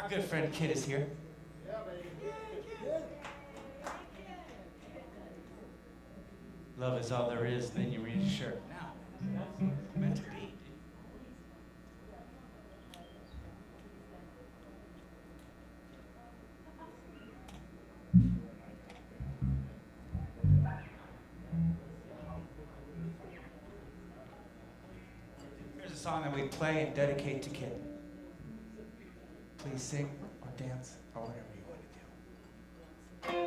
Our good friend Kid is here. Love is all there is, then you read his shirt. Now, meant to be. Here's a song that we play and dedicate to Kid. Please sing or dance or whatever you want to do.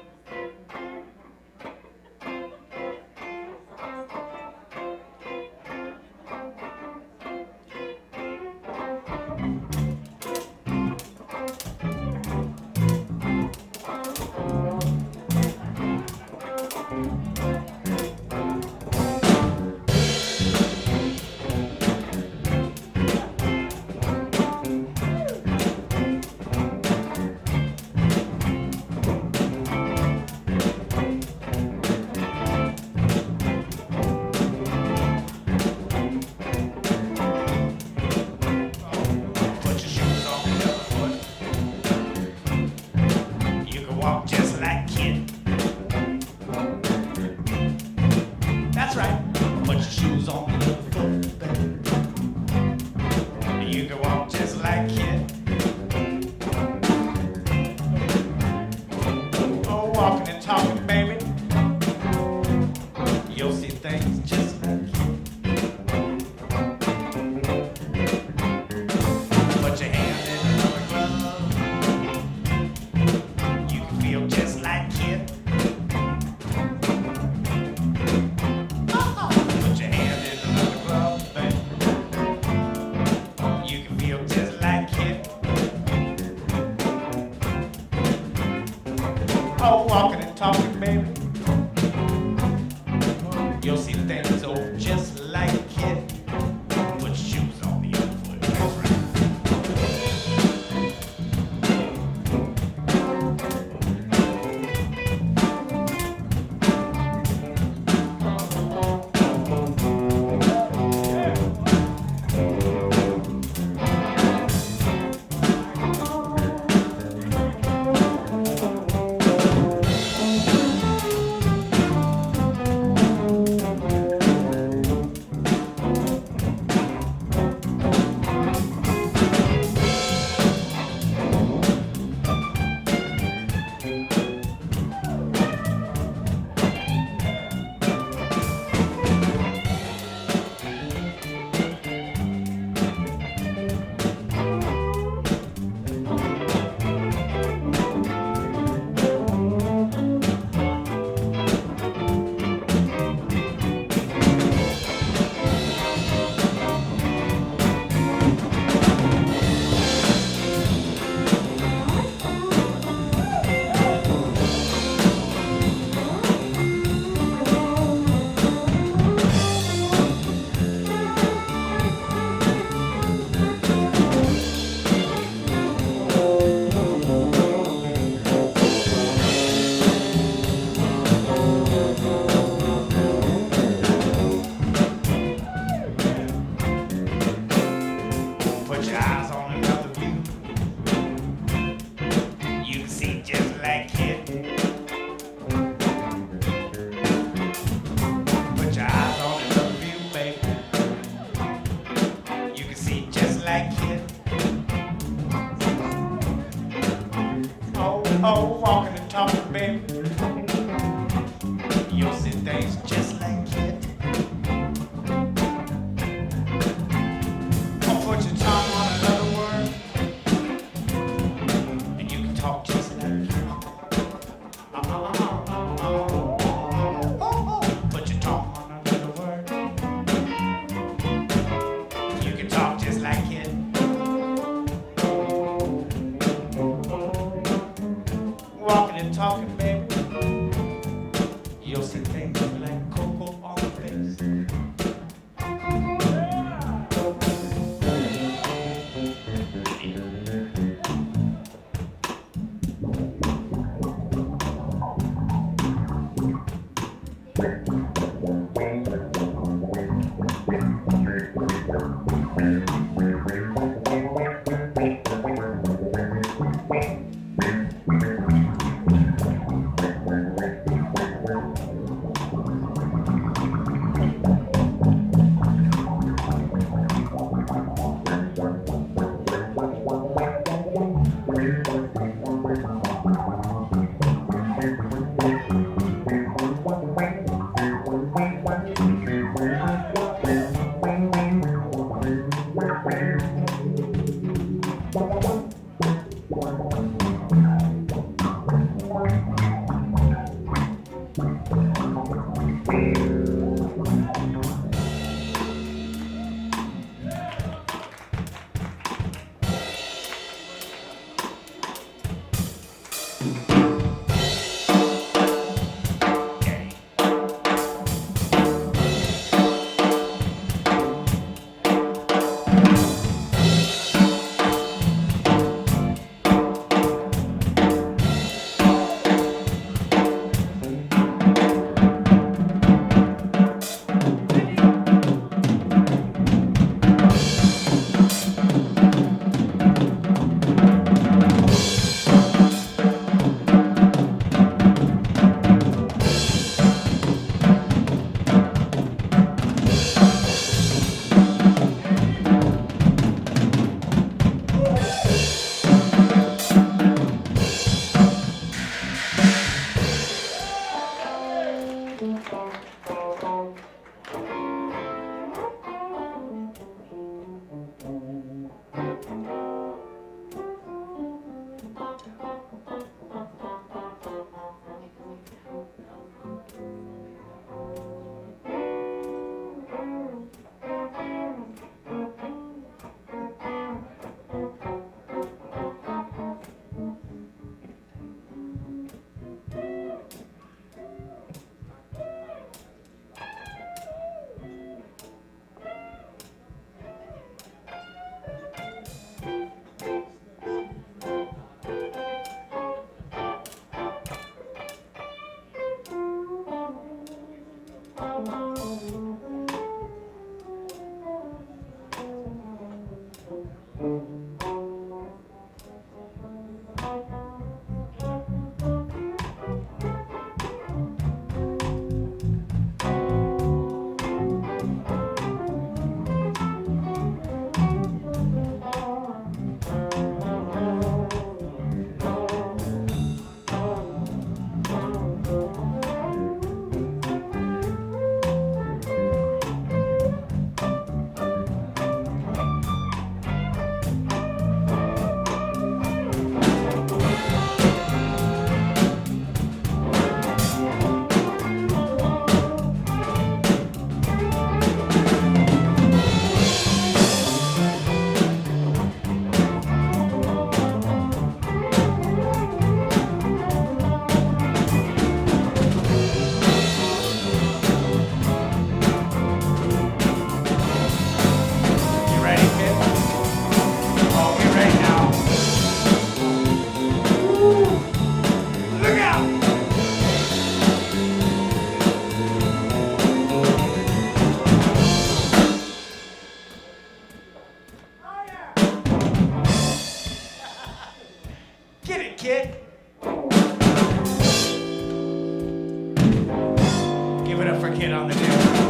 Walking and talking, baby. You'll see things oh just like Kid. Put shoes on the other foot. That's right. Oh, walking and talking, baby. You'll see things just like Kid. I'll put your tongue on another word, and you can talk just like Kid. Put your tongue on another word, you can talk just like Kid. Walking Get it, kid. Give it up for Kid on the dance.